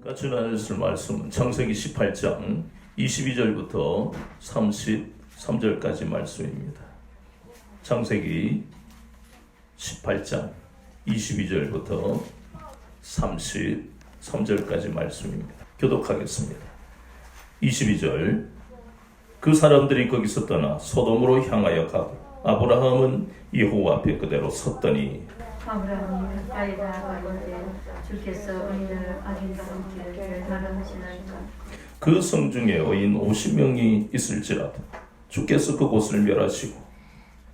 같이 나눌 말씀은 창세기 18장 22절부터 33절까지 말씀입니다. 창세기 18장 22절부터 33절까지 말씀입니다. 교독하겠습니다. 22절 그 사람들이 거기서 떠나 소돔으로 향하여 가고 아브라함은 여호와 앞에 그대로 섰더니 아브라함이 가까이 다가가되 주께서 의인을 악인과 함께 멸하시나이까. 그 성 중에 의인 50명이 있을지라도 주께서 그곳을 멸하시고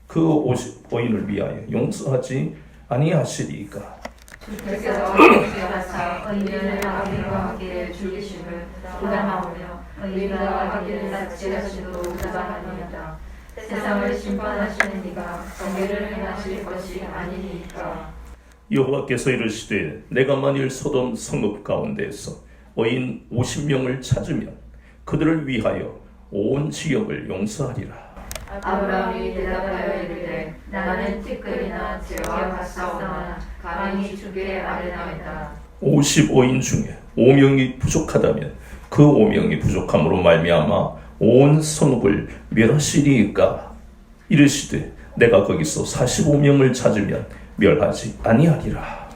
그 의인을 위하여 용서하지 아니하시리이까. 주께서 가사 의인을 악인과 함께 죽이심을 부담하오며 의인과 악인을 납치하시도 부담하니이다. 세상을 심판하시는 이가 정의를 행하실 것이 아니니까. 여호와께서 이르시되 내가 만일 소돔 성읍 가운데에서 의인 50명을 찾으면 그들을 위하여 온 지역을 용서하리라. 아브라함이 대답하여 이르되 나는 티끌이나 재와 같사오나 감히 주께 아뢰나이다. 55인 중에 5명이 부족하다면 그 5명이 부족함으로 말미암아 온 성읍을 멸하시리이까. 이르시되 내가 거기서 45명을 찾으면 멸하지 아니하리라.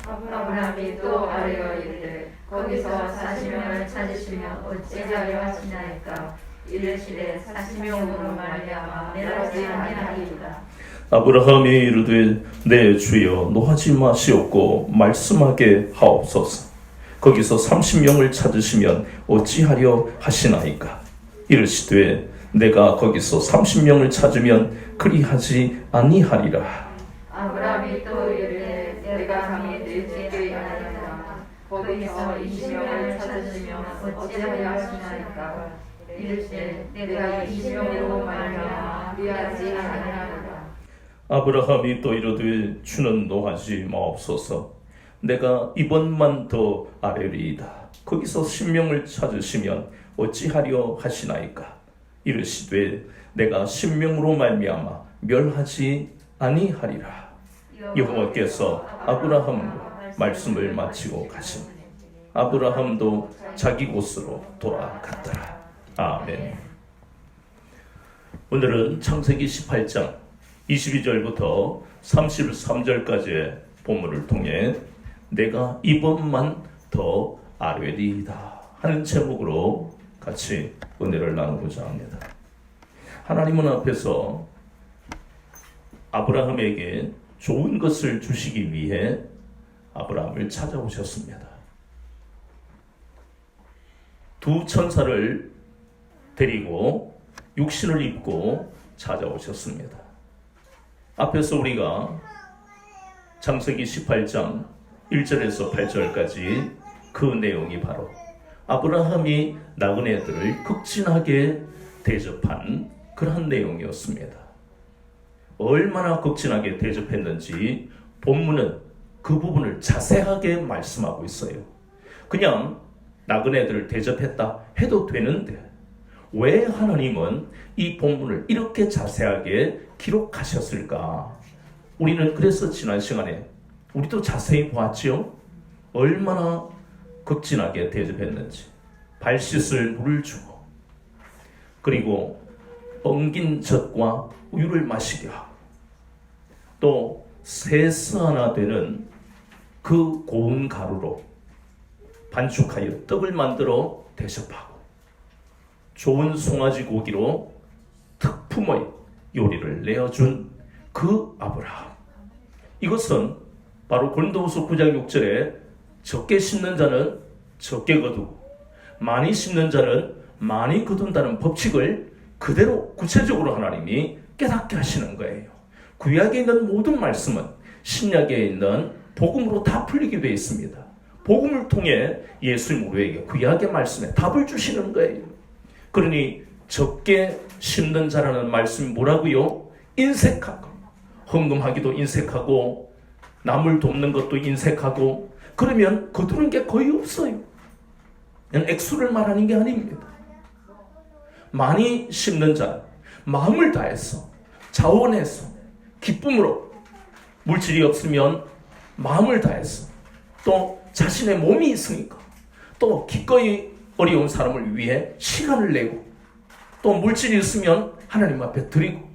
아브라함이 또 아뢰어 이르되 거기서 40명을 찾으시면 어찌하려 하시나이까. 이르시되 40명으로 말미암아 멸하지 아니하리이다. 아브라함이 이르되 내 주여 노하지 마시옵고 말씀하게 하옵소서. 거기서 30명을 찾으시면 어찌하려 하시나이까. 이르시되 내가 거기서 30명을 찾으면 그리하지 아니하리라. 아브라함이 또 이르되 내가 감히 내 주께 아뢰나이다. 거기서 20명을 찾으시면 어찌하려 하시나이까. 이르시되 내가 20명으로 말미암아 그리하지 아니하리라. 아브라함이 또 이르되 주는 노하지 마옵소서. 내가 이번만 더 아뢰리이다. 거기서 10명을 찾으시면 어찌하려 하시나이까. 이르시되 내가 10명으로 말미암아 멸하지 아니하리라. 여호와께서 아브라함으로 말씀을 마치고 가시니 아브라함도 자기 곳으로 돌아갔더라. 아멘. 오늘은 창세기 18장 22절부터 33절까지의 본문을 통해 내가 이번만 더 아뢰리이다 하는 제목으로 같이 은혜를 나누고자 합니다. 하나님은 앞에서 아브라함에게 좋은 것을 주시기 위해 아브라함을 찾아오셨습니다. 두 천사를 데리고 육신을 입고 찾아오셨습니다. 앞에서 우리가 창세기 18장 1절에서 8절까지 그 내용이 바로 아브라함이 나그네들을 극진하게 대접한 그러한 내용이었습니다. 얼마나 극진하게 대접했는지 본문은 그 부분을 자세하게 말씀하고 있어요. 그냥 나그네들을 대접했다 해도 되는데 왜 하나님은 이 본문을 이렇게 자세하게 기록하셨을까? 우리는 그래서 지난 시간에 우리도 자세히 보았지요. 얼마나 극진하게 대접했는지. 발 씻을 물을 주고 그리고 엉긴 젖과 우유를 마시게 하고 또 세스 하나 되는 그 고운 가루로 반죽하여 떡을 만들어 대접하고 좋은 송아지 고기로 특품의 요리를 내어준 그 아브라함. 이것은 바로 고린도후서 9장 6절에 적게 심는 자는 적게 거두고 많이 심는 자는 많이 거둔다는 법칙을 그대로 구체적으로 하나님이 깨닫게 하시는 거예요. 구약에 있는 모든 말씀은 신약에 있는 복음으로 다 풀리게 되어 있습니다. 복음을 통해 예수님 우리에게 구약의 말씀에 답을 주시는 거예요. 그러니 적게 심는 자라는 말씀이 뭐라고요? 인색하고 헌금하기도 인색하고 남을 돕는 것도 인색하고 그러면 거두는 게 거의 없어요. 그냥 액수를 말하는 게 아닙니다. 많이 심는 자, 마음을 다해서 자원해서 기쁨으로 물질이 없으면 마음을 다해서 또 자신의 몸이 있으니까 또 기꺼이 어려운 사람을 위해 시간을 내고 또 물질이 있으면 하나님 앞에 드리고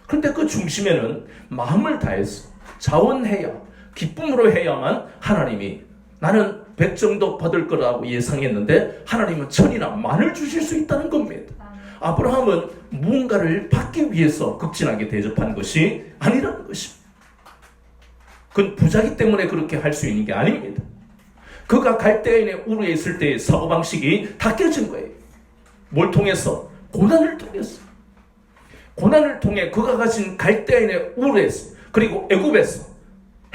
그런데 그 중심에는 마음을 다해서 자원해야 기쁨으로 해야만 하나님이 나는 100 정도 받을 거라고 예상했는데 하나님은 1000이나 만을 주실 수 있다는 겁니다. 아브라함은 무언가를 받기 위해서 극진하게 대접한 것이 아니라는 것입니다. 그건 부자기 때문에 그렇게 할 수 있는 게 아닙니다. 그가 갈대아인의 우르에 있을 때의 사고방식이 다 깨진 거예요. 뭘 통해서? 고난을 통해서. 고난을 통해 그가 가진 갈대아인의 우르에서 그리고 애굽에서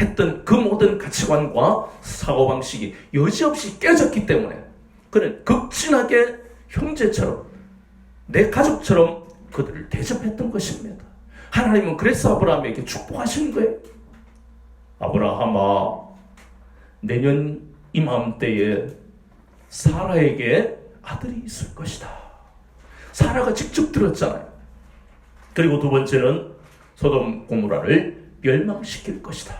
했던 그 모든 가치관과 사고방식이 여지없이 깨졌기 때문에 그는 극진하게 형제처럼 내 가족처럼 그들을 대접했던 것입니다. 하나님은 그래서 아브라함에게 축복하시는 거예요. 아브라함아, 내년 이맘때에 사라에게 아들이 있을 것이다. 사라가 직접 들었잖아요. 그리고 두 번째는 소돔 고모라를 멸망시킬 것이다.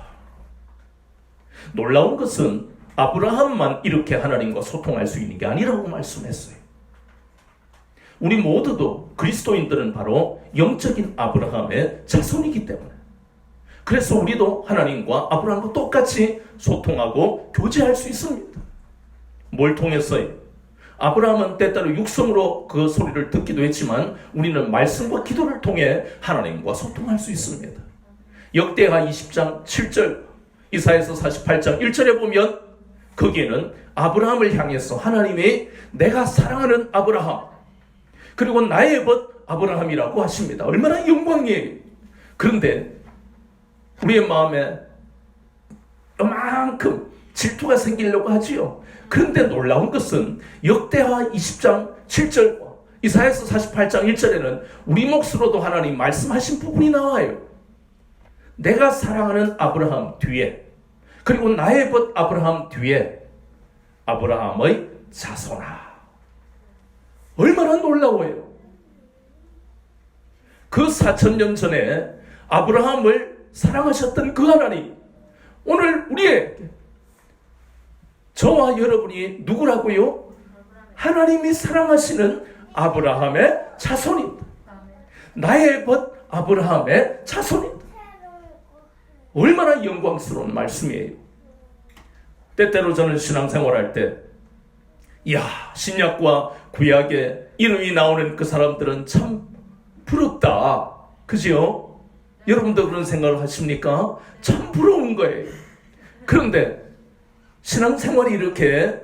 놀라운 것은 아브라함만 이렇게 하나님과 소통할 수 있는 게 아니라고 말씀했어요. 우리 모두도 그리스도인들은 바로 영적인 아브라함의 자손이기 때문에 그래서 우리도 하나님과 아브라함과 똑같이 소통하고 교제할 수 있습니다. 뭘 통해서요? 아브라함은 때때로 육성으로 그 소리를 듣기도 했지만 우리는 말씀과 기도를 통해 하나님과 소통할 수 있습니다. 역대하 20장 7절 이사야서 48장 1절에 보면 거기에는 아브라함을 향해서 하나님이 내가 사랑하는 아브라함 그리고 나의 벗 아브라함이라고 하십니다. 얼마나 영광이에요. 그런데 우리의 마음에 요만큼 질투가 생기려고 하지요. 그런데 놀라운 것은 역대하 20장 7절과 이사야서 48장 1절에는 우리 몫으로도 하나님 말씀하신 부분이 나와요. 내가 사랑하는 아브라함 뒤에 그리고 나의 벗 아브라함 뒤에 아브라함의 자손아. 얼마나 놀라워요. 그 4000년 전에 아브라함을 사랑하셨던 그 하나님 오늘 우리에게 저와 여러분이 누구라고요? 하나님이 사랑하시는 아브라함의 자손입니다. 나의 벗 아브라함의 자손입니다. 얼마나 영광스러운 말씀이에요. 때때로 저는 신앙생활할 때 이야 신약과 구약에 이름이 나오는 그 사람들은 참 부럽다. 그죠? 여러분도 그런 생각을 하십니까? 참 부러운 거예요. 그런데 신앙생활이 이렇게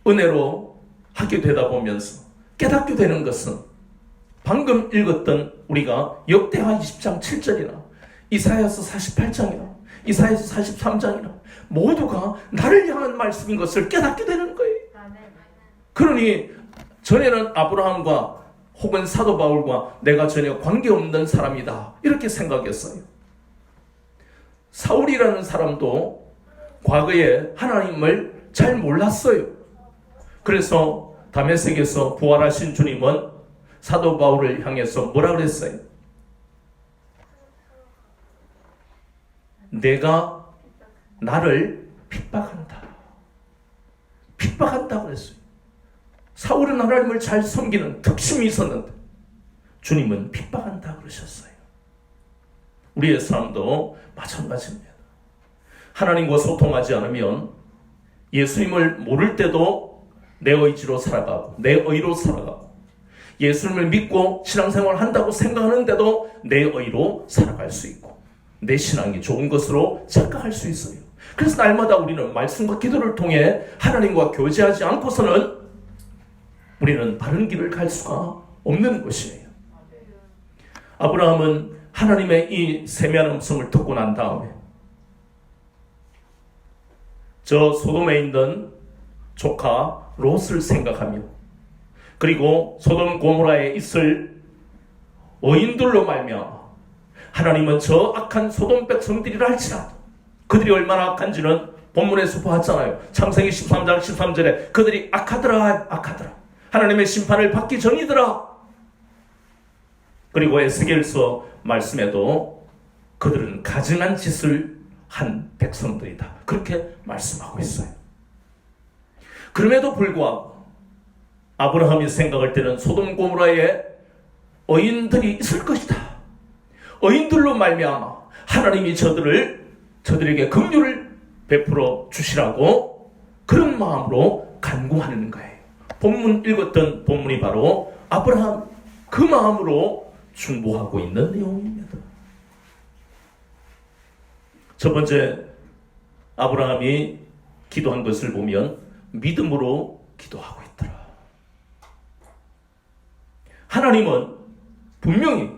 은혜로 하게 되다 보면서 깨닫게 되는 것은 방금 읽었던 우리가 역대하 20장 7절이나 이사야서 48장이나 이사야서 43장이나 모두가 나를 향한 말씀인 것을 깨닫게 되는 거예요. 그러니 전에는 아브라함과 혹은 사도 바울과 내가 전혀 관계없는 사람이다 이렇게 생각했어요. 사울이라는 사람도 과거에 하나님을 잘 몰랐어요. 그래서 다메섹에서 부활하신 주님은 사도 바울을 향해서 뭐라 그랬어요? 내가 나를 핍박한다. 핍박한다 그랬어요. 사울은 하나님을 잘 섬기는 특심이 있었는데 주님은 핍박한다 그러셨어요. 우리의 삶도 마찬가지입니다. 하나님과 소통하지 않으면 예수님을 모를 때도 내 의지로 살아가고 내 의로 살아가고 예수님을 믿고 신앙생활을 한다고 생각하는데도 내 의로 살아갈 수 있고 내 신앙이 좋은 것으로 착각할 수 있어요. 그래서 날마다 우리는 말씀과 기도를 통해 하나님과 교제하지 않고서는 우리는 바른 길을 갈 수가 없는 것이에요. 아브라함은 하나님의 이 세미한 음성을 듣고 난 다음에 저 소돔에 있는 조카 롯을 생각하며 그리고 소돔 고모라에 있을 어인들로 말미암아 하나님은 저 악한 소돔 백성들이라 할지라도 그들이 얼마나 악한지는 본문에서 보았잖아요. 창세기 13장 13절에 그들이 악하더라 악하더라 하나님의 심판을 받기 전이더라. 그리고 에스겔서 말씀에도 그들은 가증한 짓을 한 백성들이다 그렇게 말씀하고 있어요. 그럼에도 불구하고 아브라함이 생각할 때는 소돔 고모라에 의인들이 있을 것이다. 의인들로 말미암아 하나님이 저들에게 긍휼을 베풀어 주시라고 그런 마음으로 간구하는 거예요. 본문 읽었던 본문이 바로 아브라함 그 마음으로 중보하고 있는 내용입니다. 첫 번째 아브라함이 기도한 것을 보면 믿음으로 기도하고 있더라. 하나님은 분명히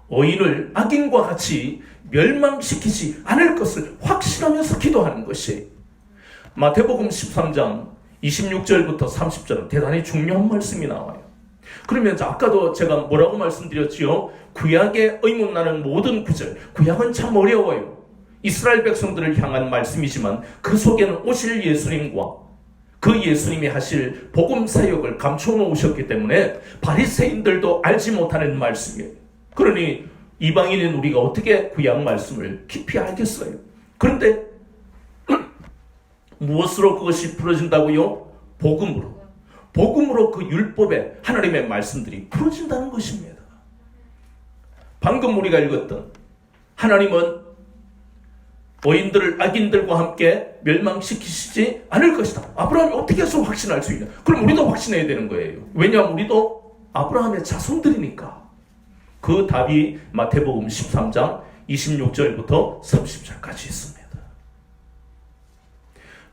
의인을 악인과 같이 멸망시키지 않을 것을 확신하면서 기도하는 것이 마태복음 13장 26절부터 30절은 대단히 중요한 말씀이 나와요. 그러면 아까도 제가 뭐라고 말씀드렸지요? 구약에 의문나는 모든 구절, 구약은 참 어려워요. 이스라엘 백성들을 향한 말씀이지만 그 속에는 오실 예수님과 그 예수님이 하실 복음 사역을 감춰 놓으셨기 때문에 바리새인들도 알지 못하는 말씀이에요. 그러니 이방인인 우리가 어떻게 구약 말씀을 깊이 알겠어요? 그런데 무엇으로 그것이 풀어진다고요? 복음으로. 복음으로 그 율법에 하나님의 말씀들이 풀어진다는 것입니다. 방금 우리가 읽었던 하나님은 의인들을 악인들과 함께 멸망시키시지 않을 것이다. 아브라함이 어떻게 해서 확신할 수 있냐? 그럼 우리도 확신해야 되는 거예요. 왜냐하면 우리도 아브라함의 자손들이니까. 그 답이 마태복음 13장 26절부터 30절까지 있습니다.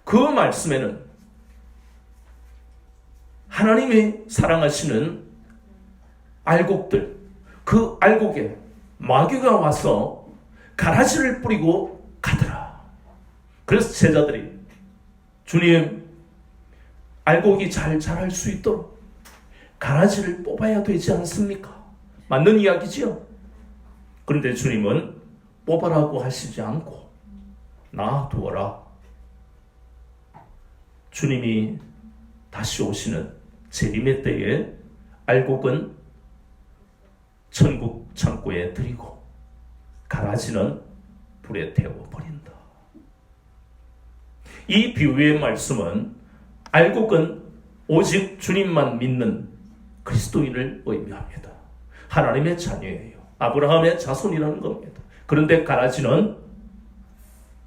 그 말씀에는 하나님이 사랑하시는 알곡들, 그 알곡에 마귀가 와서 가라지를 뿌리고 가더라. 그래서 제자들이 주님, 알곡이 잘 자랄 수 있도록 가라지를 뽑아야 되지 않습니까? 맞는 이야기지요. 그런데 주님은 뽑아라고 하시지 않고 놔두어라. 주님이 다시 오시는 재림의 때에 알곡은 천국 창고에 들이고 가라지는 불에 태워버린다. 이 비유의 말씀은 알곡은 오직 주님만 믿는 그리스도인을 의미합니다. 하나님의 자녀예요. 아브라함의 자손이라는 겁니다. 그런데 가라지는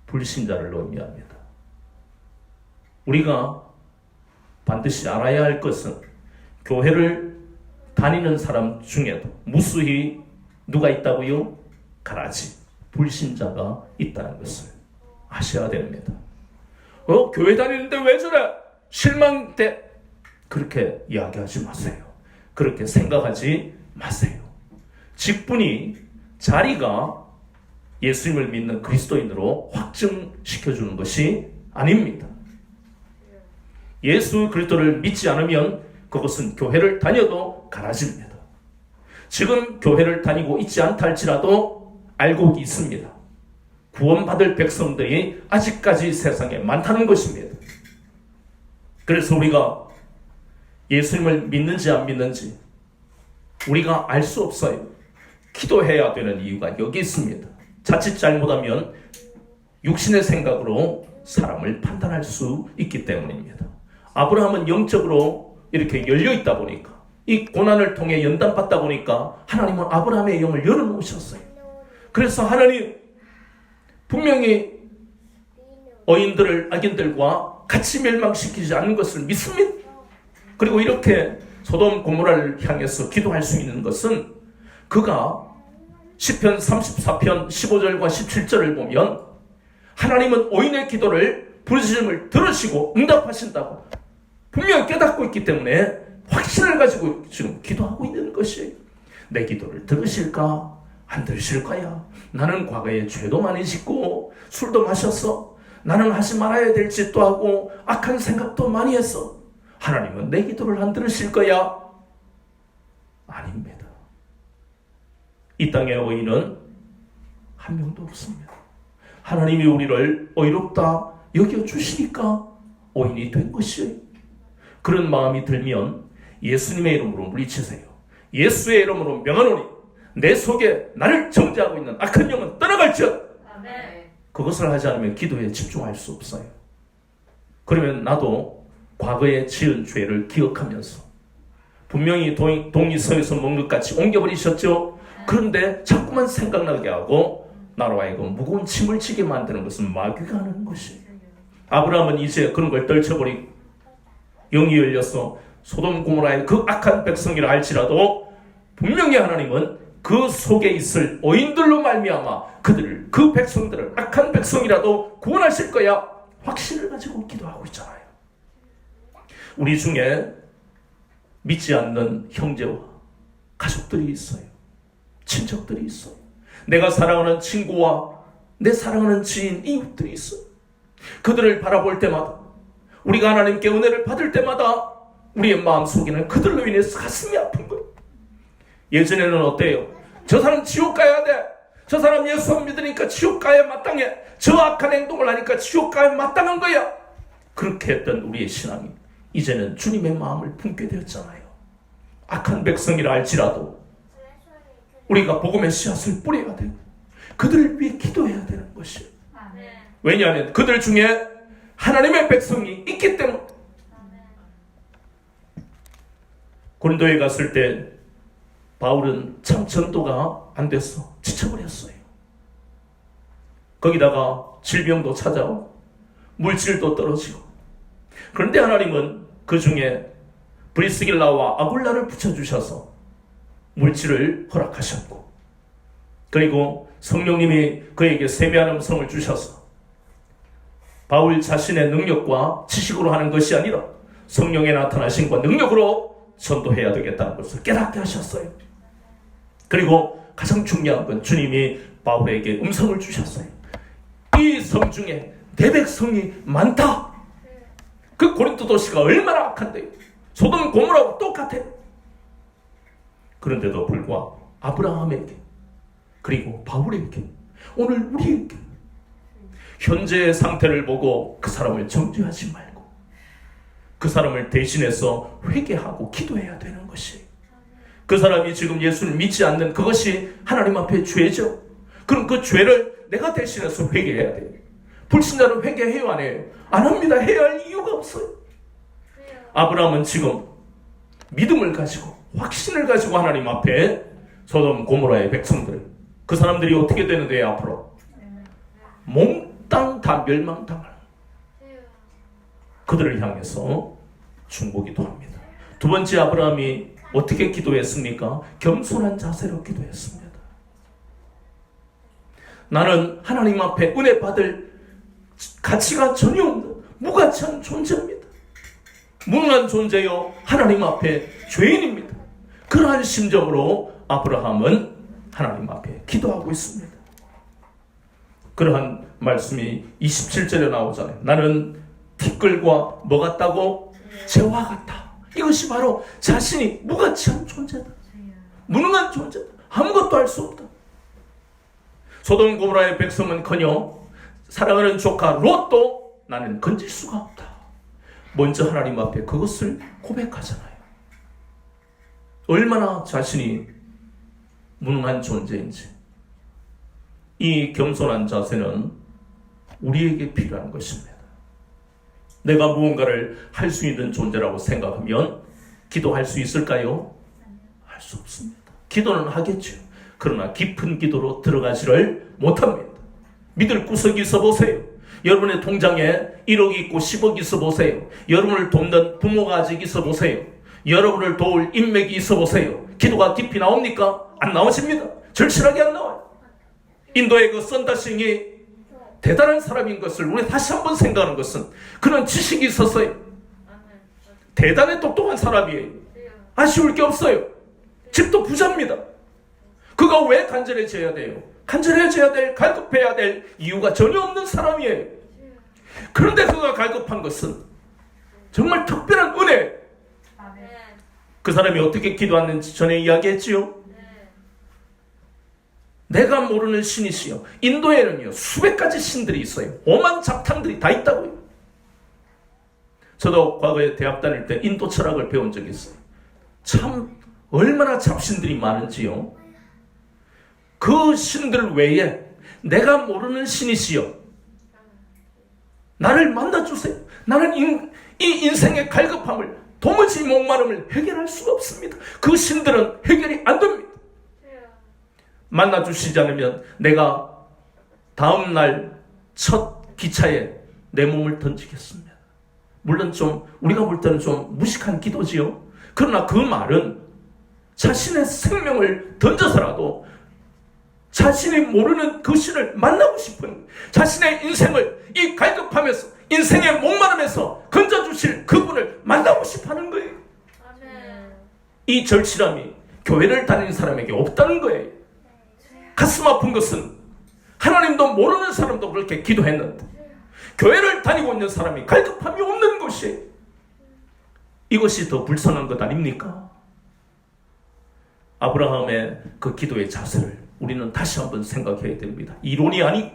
불신자를 의미합니다. 우리가 반드시 알아야 할 것은 교회를 다니는 사람 중에도 무수히 누가 있다고요? 가라지, 불신자가 있다는 것을 아셔야 됩니다. 교회 다니는데 왜 저래? 실망돼. 그렇게 이야기하지 마세요. 그렇게 생각하지 마세요. 직분이, 자리가 예수님을 믿는 그리스도인으로 확증시켜주는 것이 아닙니다. 예수 그리스도를 믿지 않으면 그것은 교회를 다녀도 가라지입니다. 지금 교회를 다니고 있지 않다 할지라도 알곡이 있습니다. 구원받을 백성들이 아직까지 세상에 많다는 것입니다. 그래서 우리가 예수님을 믿는지 안 믿는지 우리가 알 수 없어요. 기도해야 되는 이유가 여기 있습니다. 자칫 잘못하면 육신의 생각으로 사람을 판단할 수 있기 때문입니다. 아브라함은 영적으로 이렇게 열려있다 보니까, 이 고난을 통해 연단받다 보니까 하나님은 아브라함의 영을 열어놓으셨어요. 그래서 하나님 분명히 의인들을 악인들과 같이 멸망시키지 않는 것을 믿습니다. 그리고 이렇게 소돔 고모라를 향해서 기도할 수 있는 것은 그가 시편 34편 15절과 17절을 보면 하나님은 의인의 기도를 부르짖음을 들으시고 응답하신다고 분명히 깨닫고 있기 때문에 확신을 가지고 지금 기도하고 있는 것이에요. 내 기도를 들으실까? 안 들으실 거야. 나는 과거에 죄도 많이 짓고 술도 마셨어. 나는 하지 말아야 될 짓도 하고 악한 생각도 많이 했어. 하나님은 내 기도를 안 들으실 거야? 아닙니다. 이 땅의 의인은 한 명도 없습니다. 하나님이 우리를 의롭다 여겨주시니까 의인이 된 것이에요. 그런 마음이 들면 예수님의 이름으로 물리치세요. 예수의 이름으로 명하노니 내 속에 나를 정죄하고 있는 악한 영은 떠나갈지어다. 아멘. 그것을 하지 않으면 기도에 집중할 수 없어요. 그러면 나도 과거에 지은 죄를 기억하면서 분명히 동이 서에서 먹는 것 같이 옮겨버리셨죠. 그런데 자꾸만 생각나게 하고 나로 하여금 무거운 짐을 지게 만드는 것은 마귀가 하는 것이에요. 아브라함은 이제 그런 걸 떨쳐버리고 영이 열려서 소돔 고모라의 그 악한 백성이라 할지라도 분명히 하나님은 그 속에 있을 어인들로 말미암아 그들을, 그 백성들을, 악한 백성이라도 구원하실 거야 확신을 가지고 기도하고 있잖아요. 우리 중에 믿지 않는 형제와 가족들이 있어요. 친척들이 있어요. 내가 사랑하는 친구와 내 사랑하는 지인, 이웃들이 있어요. 그들을 바라볼 때마다, 우리가 하나님께 은혜를 받을 때마다 우리의 마음속에는 그들로 인해서 가슴이 아픈 거예요. 예전에는 어때요? 저 사람 지옥 가야 돼. 저 사람 예수 안 믿으니까 지옥 가야 마땅해. 저 악한 행동을 하니까 지옥 가야 마땅한 거야. 그렇게 했던 우리의 신앙이 이제는 주님의 마음을 품게 되었잖아요. 악한 백성이라 할지라도 우리가 복음의 씨앗을 뿌려야 되고 그들을 위해 기도해야 되는 것이에요. 왜냐하면 그들 중에 하나님의 백성이 있기 때문에. 고린도에 갔을 때 바울은 참 전도가 안 됐어. 지쳐버렸어요. 거기다가 질병도 찾아오고 물질도 떨어지고. 그런데 하나님은 그 중에 브리스길라와 아굴라를 붙여주셔서 물질을 허락하셨고, 그리고 성령님이 그에게 세미한 음성을 주셔서 바울 자신의 능력과 지식으로 하는 것이 아니라 성령의 나타나심과 능력으로 전도해야 되겠다는 것을 깨닫게 하셨어요. 그리고 가장 중요한 건 주님이 바울에게 음성을 주셨어요. 이 성 중에 내 백성이 많다. 그 고린도 도시가 얼마나 악한데요. 소돔 고모라와 똑같아요. 그런데도 불구하고 아브라함에게, 그리고 바울에게, 오늘 우리에게 현재의 상태를 보고 그 사람을 정죄하지 말고 그 사람을 대신해서 회개하고 기도해야 되는 것이에요. 그 사람이 지금 예수를 믿지 않는 그것이 하나님 앞에 죄죠. 그럼 그 죄를 내가 대신해서 회개해야 돼요. 불신자는 회개해요, 안 해요? 안 합니다. 해야 할 이유가 없어요. 아브라함은 지금 믿음을 가지고, 확신을 가지고 하나님 앞에 소돔 고모라의 백성들, 그 사람들이 어떻게 되는데 앞으로 몽땅 다 멸망당할, 그들을 향해서 중보기도 합니다. 두 번째, 아브라함이 어떻게 기도했습니까? 겸손한 자세로 기도했습니다. 나는 하나님 앞에 은혜 받을 가치가 전혀 없는 무가치한 존재입니다. 무능한 존재요, 하나님 앞에 죄인입니다. 그러한 심정으로 아브라함은 하나님 앞에 기도하고 있습니다. 그러한 말씀이 27절에 나오잖아요. 나는 티끌과 뭐 같다고? 재와 같다. 이것이 바로 자신이 무가치한 존재다. 무능한 존재다. 아무것도 할 수 없다. 소돔 고모라의 백성은커녕 사랑하는 조카 롯도 나는 건질 수가 없다. 먼저 하나님 앞에 그것을 고백하잖아요. 얼마나 자신이 무능한 존재인지. 이 겸손한 자세는 우리에게 필요한 것입니다. 내가 무언가를 할 수 있는 존재라고 생각하면 기도할 수 있을까요? 할 수 없습니다. 기도는 하겠죠. 그러나 깊은 기도로 들어가지를 못합니다. 믿을 구석이 있어 보세요. 여러분의 통장에 1억 있고 10억 있어 보세요. 여러분을 돕는 부모가 아직 있어 보세요. 여러분을 도울 인맥이 있어 보세요. 기도가 깊이 나옵니까? 안 나오십니다. 절실하게 안 나와요. 인도의 그 선다싱이 대단한 사람인 것을 우리 다시 한번 생각하는 것은 그런 지식이 있었어요. 대단히 똑똑한 사람이에요. 아쉬울 게 없어요. 집도 부자입니다. 그가 왜 간절해져야 돼요? 간절해져야 될, 갈급해야 될 이유가 전혀 없는 사람이에요. 그런데 그가 갈급한 것은 정말 특별한 은혜. 그 사람이 어떻게 기도하는지 전에 이야기했지요. 내가 모르는 신이시여. 인도에는요 수백 가지 신들이 있어요. 오만 잡탕들이 다 있다고요. 저도 과거에 대학 다닐 때 인도 철학을 배운 적이 있어요. 참 얼마나 잡신들이 많은지요. 그 신들 외에 내가 모르는 신이시여 나를 만나주세요. 나는 이 인생의 갈급함을, 도무지 목마름을 해결할 수가 없습니다. 그 신들은 해결이 안 됩니다. 만나주시지 않으면 내가 다음날 첫 기차에 내 몸을 던지겠습니다. 물론 좀 우리가 볼 때는 좀 무식한 기도지요. 그러나 그 말은 자신의 생명을 던져서라도 자신이 모르는 그 신을 만나고 싶은, 자신의 인생을 이 갈급함에서, 인생의 목마름에서 건져주실 그분을 만나고 싶어하는 거예요. 이 절실함이 교회를 다니는 사람에게 없다는 거예요. 가슴 아픈 것은 하나님도 모르는 사람도 그렇게 기도했는데 교회를 다니고 있는 사람이 갈급함이 없는 것이에요. 이것이 더 불쌍한 것 아닙니까? 아브라함의 그 기도의 자세를 우리는 다시 한번 생각해야 됩니다. 이론이 아니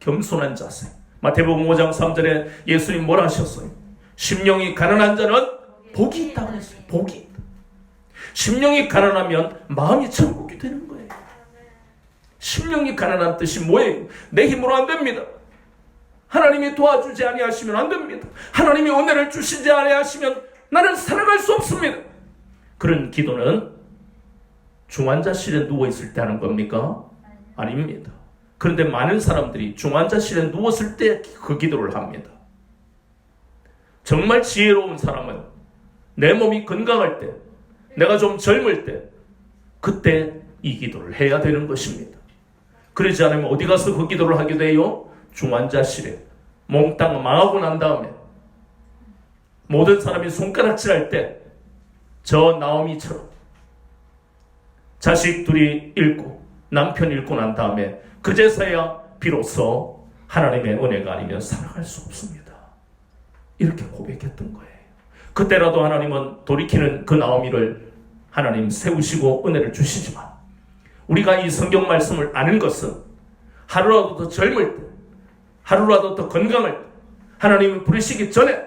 겸손한 자세. 마태복음 5장 3절에 예수님 뭐라 하셨어요? 심령이 가난한 자는 복이 있다고 했어요. 복이 있다. 심령이 가난하면 마음이 천국이 되는 거예요. 심령이 가난한 뜻이 뭐예요? 내 힘으로 안 됩니다. 하나님이 도와주지 아니하시면 안 됩니다. 하나님이 은혜를 주시지 아니하시면 나는 살아갈 수 없습니다. 그런 기도는 중환자실에 누워있을 때 하는 겁니까? 아닙니다. 그런데 많은 사람들이 중환자실에 누웠을 때 그 기도를 합니다. 정말 지혜로운 사람은 내 몸이 건강할 때, 내가 좀 젊을 때, 그때 이 기도를 해야 되는 것입니다. 그러지 않으면 어디 가서 그 기도를 하게 돼요? 중환자실에. 몽땅 망하고 난 다음에 모든 사람이 손가락질할 때 저 나오미처럼 자식 둘이 잃고 남편 잃고 난 다음에 그제서야 비로소 하나님의 은혜가 아니면 살아갈 수 없습니다. 이렇게 고백했던 거예요. 그때라도 하나님은 돌이키는 그 나오미를 하나님 세우시고 은혜를 주시지만 우리가 이 성경 말씀을 아는 것은 하루라도 더 젊을 때, 하루라도 더 건강할 때, 하나님을 부르시기 전에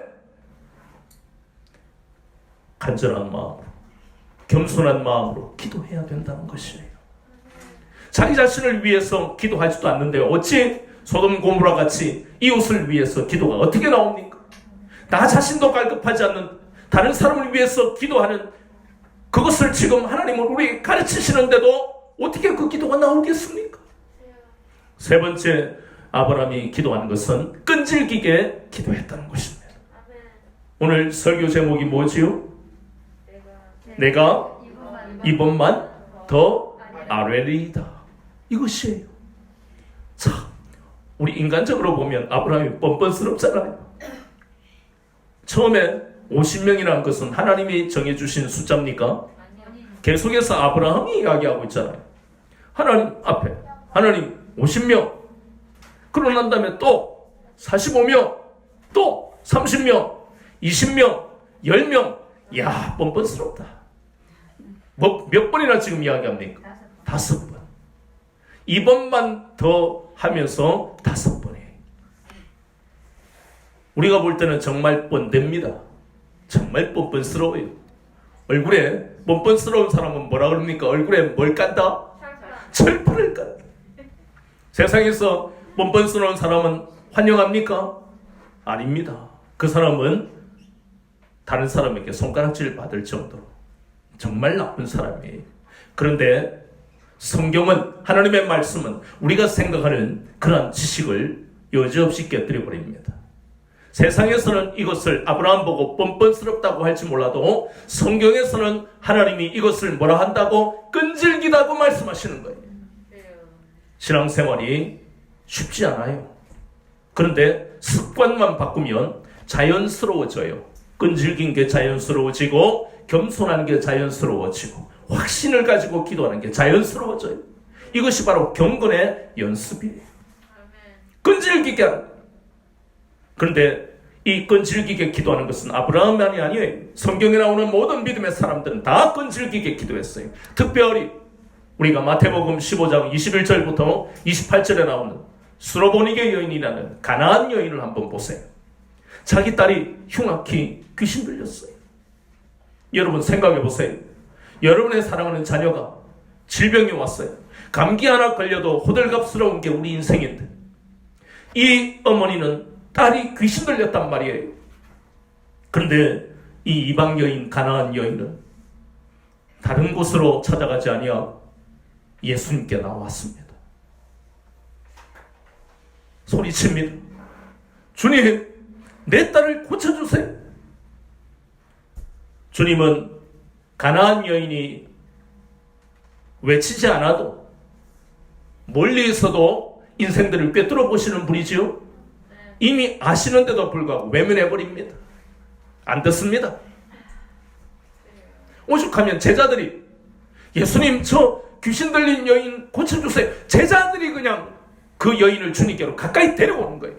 간절한 마음으로, 겸손한 마음으로 기도해야 된다는 것이에요. 자기 자신을 위해서 기도하지도 않는데요. 어찌 소돔 고모라 같이 이웃을 위해서 기도가 어떻게 나옵니까? 나 자신도 갈급하지 않는 다른 사람을 위해서 기도하는 그것을 지금 하나님은 우리 가르치시는데도 어떻게 그 기도가 나오겠습니까? 세 번째, 아브라함이 기도한 것은 끈질기게 기도했다는 것입니다. 오늘 설교 제목이 뭐지요? 내가 이번만 더 아뢰리이다. 이것이에요. 자, 우리 인간적으로 보면 아브라함이 뻔뻔스럽잖아요. 처음에 50명이라는 것은 하나님이 정해주신 숫자입니까? 계속해서 아브라함이 이야기하고 있잖아요. 하나님 앞에 하나님 50명, 그러고 난 다음에 또 45명, 또 30명, 20명, 10명. 야, 뻔뻔스럽다. 몇 번이나 지금 이야기합니까? 5번. 이번만 더 하면서 5번이에요. 우리가 볼 때는 정말 뻔됩니다. 정말 뻔뻔스러워요. 얼굴에 뻔뻔스러운 사람은 뭐라 그럽니까? 얼굴에 뭘 깐다? 철판을 깐다. 세상에서 뻔뻔스러운 사람은 환영합니까? 아닙니다. 그 사람은 다른 사람에게 손가락질 받을 정도로 정말 나쁜 사람이에요. 그런데 성경은, 하나님의 말씀은 우리가 생각하는 그러한 지식을 여지없이 깨뜨려 버립니다. 세상에서는 이것을 아브라함 보고 뻔뻔스럽다고 할지 몰라도 성경에서는 하나님이 이것을 뭐라 한다고? 끈질기다고 말씀하시는 거예요. 신앙생활이 쉽지 않아요. 그런데 습관만 바꾸면 자연스러워져요. 끈질긴 게 자연스러워지고 겸손한 게 자연스러워지고 확신을 가지고 기도하는 게 자연스러워져요. 이것이 바로 경건의 연습이에요. 끈질기게 하는. 그런데 이 끈질기게 기도하는 것은 아브라함만이 아니에요. 성경에 나오는 모든 믿음의 사람들은 다 끈질기게 기도했어요. 특별히 우리가 마태복음 15장 21절부터 28절에 나오는 수로보니게 여인이라는 가나안 여인을 한번 보세요. 자기 딸이 흉악히 귀신 들렸어요. 여러분 생각해 보세요. 여러분의 사랑하는 자녀가 질병이 왔어요. 감기 하나 걸려도 호들갑스러운 게 우리 인생인데 이 어머니는 딸이 귀신 들렸단 말이에요. 그런데 이 이방 여인, 가나안 여인은 다른 곳으로 찾아가지 아니하고 예수님께 나왔습니다. 소리칩니다. 주님, 내 딸을 고쳐주세요. 주님은 가나안 여인이 외치지 않아도 멀리에서도 인생들을 꿰뚫어 보시는 분이지요. 이미 아시는데도 불구하고 외면해버립니다. 안 듣습니다. 오죽하면 제자들이 예수님, 저 귀신 들린 여인 고쳐주세요. 제자들이 그냥 그 여인을 주님께로 가까이 데려오는 거예요.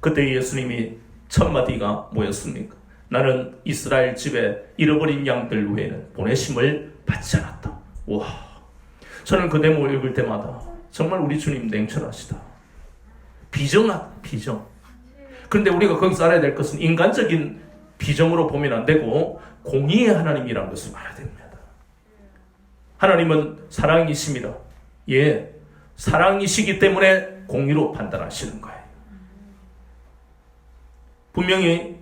그때 예수님이 첫 마디가 뭐였습니까? 나는 이스라엘 집에 잃어버린 양들 외에는 보내심을 받지 않았다. 와, 저는 그 대목을 읽을 때마다 정말 우리 주님 냉철하시다. 비정. 그런데 우리가 거기서 알아야 될 것은 인간적인 비정으로 보면 안 되고 공의의 하나님이라는 것을 알아야 됩니다. 하나님은 사랑이십니다. 예, 사랑이시기 때문에 공의로 판단하시는 거예요. 분명히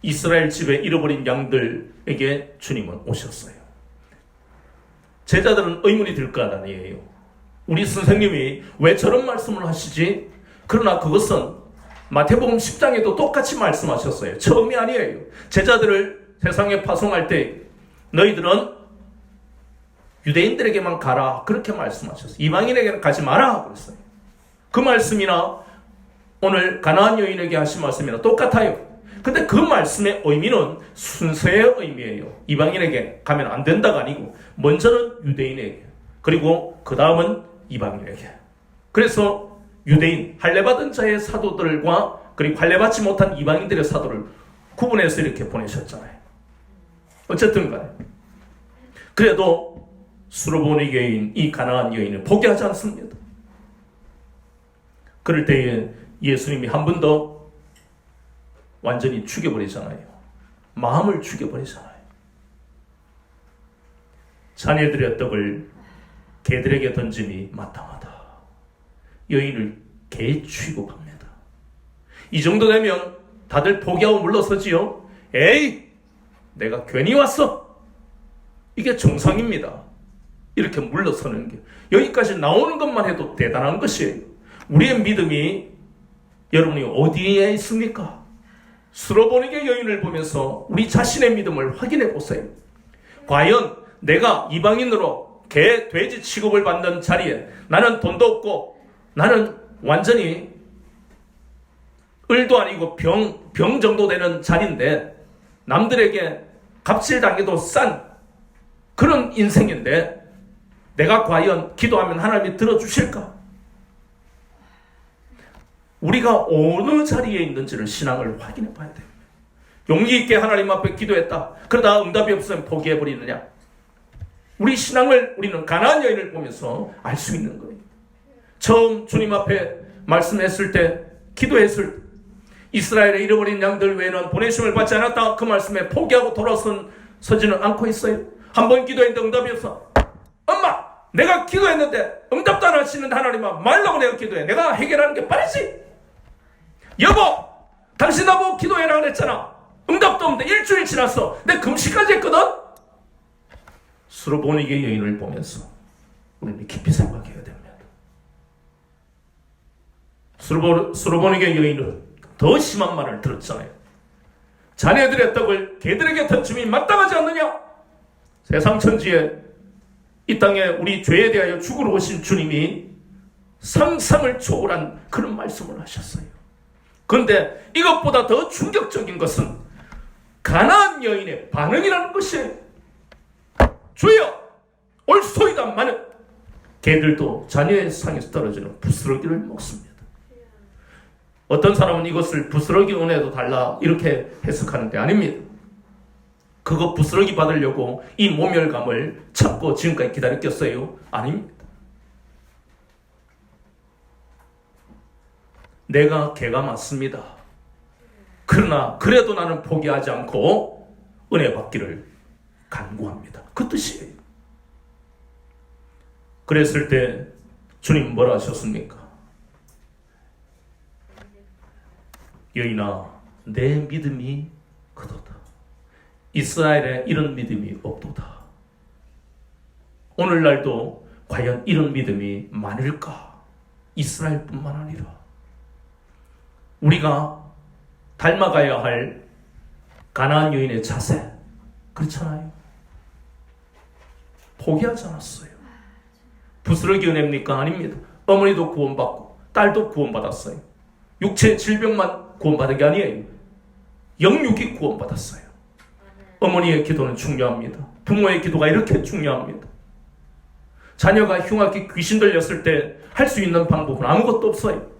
이스라엘 집에 잃어버린 양들에게 주님은 오셨어요. 제자들은 의문이 들 거 아니에요. 우리 선생님이 왜 저런 말씀을 하시지? 그러나 그것은 마태복음 10장에도 똑같이 말씀하셨어요. 처음이 아니에요. 제자들을 세상에 파송할 때 너희들은 유대인들에게만 가라, 그렇게 말씀하셨어요. 이방인에게는 가지 마라 그랬어요. 그 말씀이나 오늘 가나안 여인에게 하신 말씀이나 똑같아요. 근데 그 말씀의 의미는 순서의 의미예요. 이방인에게 가면 안 된다가 아니고 먼저는 유대인에게, 그리고 그 다음은 이방인에게. 그래서 유대인, 할례받은 자의 사도들과 그리고 할례받지 못한 이방인들의 사도를 구분해서 이렇게 보내셨잖아요. 어쨌든 간에 그래도 수르보니 여인, 이 가나안 여인을 포기하지 않습니다. 그럴 때에 예수님이 한 번 더 완전히 죽여버리잖아요. 마음을 죽여버리잖아요. 자녀들의 떡을 개들에게 던짐이 마땅하다. 여인을 개 취급합니다. 이 정도 되면 다들 포기하고 물러서지요. 에이, 내가 괜히 왔어. 이게 정상입니다. 이렇게 물러서는 게, 여기까지 나오는 것만 해도 대단한 것이에요. 우리의 믿음이 여러분이 어디에 있습니까? 수로보니게 여인을 보면서 우리 자신의 믿음을 확인해 보세요. 과연 내가 이방인으로 개, 돼지 취급을 받는 자리에 나는 돈도 없고 나는 완전히 을도 아니고 병 정도 되는 자리인데 남들에게 갑질당해도 싼 그런 인생인데 내가 과연 기도하면 하나님이 들어주실까? 우리가 어느 자리에 있는지를 신앙을 확인해 봐야 됩니다. 용기 있게 하나님 앞에 기도했다. 그러다 응답이 없으면 포기해버리느냐? 우리 신앙을 우리는 가나안 여인을 보면서 알 수 있는 거예요. 처음 주님 앞에 말씀했을 때, 기도했을 때 이스라엘의 잃어버린 양들 외에는 보내심을 받지 않았다. 그 말씀에 포기하고 돌아서지는 않고 있어요. 한 번 기도했는데 응답이 없어. 엄마, 내가 기도했는데 응답도 안 하시는 하나님아, 말라고 내가 기도해. 내가 해결하는 게 빠르지. 여보, 당신 나보고 기도해라 그랬잖아. 응답도 없는데 일주일 지났어. 내 금식까지 했거든. 수로보니게 여인을 보면서 우리는 깊이 생각해야 됩니다. 수로보니게 여인은 더 심한 말을 들었잖아요. 자네들의 떡을 개들에게 던짐이 마땅하지 않느냐? 세상 천지에 이 땅에 우리 죄에 대하여 죽으러 오신 주님이 상상을 초월한 그런 말씀을 하셨어요. 그런데 이것보다 더 충격적인 것은 가나안 여인의 반응이라는 것이에요. 주여, 옳소이다마는 개들도 자녀의 상에서 떨어지는 부스러기를 먹습니다. 어떤 사람은 이것을 부스러기 은혜도 달라 이렇게 해석하는데 아닙니다. 그거 부스러기 받으려고 이 모멸감을 참고 지금까지 기다렸겠어요? 아닙니다. 내가 개가 맞습니다. 그러나 그래도 나는 포기하지 않고 은혜 받기를 간구합니다. 그 뜻이에요. 그랬을 때 주님 뭐라 하셨습니까? 여인아, 내 믿음이 크도다. 이스라엘에 이런 믿음이 없도다. 오늘날도 과연 이런 믿음이 많을까? 이스라엘뿐만 아니라 우리가 닮아가야 할 가나안 여인의 자세, 그렇잖아요. 포기하지 않았어요. 부스러기 은혜입니까? 아닙니다. 어머니도 구원받고 딸도 구원받았어요. 육체 질병만 구원받은 게 아니에요. 영육이 구원받았어요. 어머니의 기도는 중요합니다. 부모의 기도가 이렇게 중요합니다. 자녀가 흉악히 귀신 들렸을 때 할 수 있는 방법은 아무것도 없어요.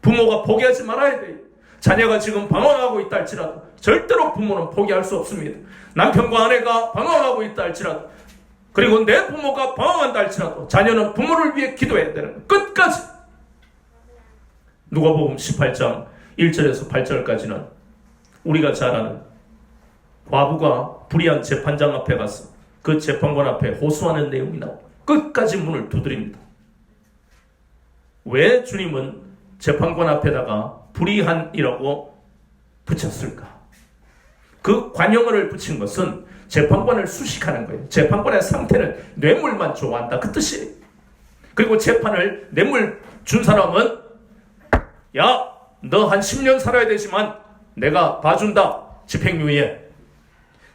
부모가 포기하지 말아야 돼요. 자녀가 지금 방황하고 있다 할지라도 절대로 부모는 포기할 수 없습니다. 남편과 아내가 방황하고 있다 할지라도, 그리고 내 부모가 방황한다 할지라도 자녀는 부모를 위해 기도해야 되는 거예요. 끝까지. 누가복음 18장 1절에서 8절까지는 우리가 잘 아는 과부가 불의한 재판장 앞에 가서 그 재판관 앞에 호소하는 내용이 나옵니다. 끝까지 문을 두드립니다. 왜 주님은 재판관 앞에다가 불의한이라고 붙였을까? 그 관용어를 붙인 것은 재판관을 수식하는 거예요. 재판관의 상태는 뇌물만 좋아한다, 그 뜻이에요. 그리고 재판을 뇌물 준 사람은 야, 너 한 10년 살아야 되지만 내가 봐준다. 집행유예.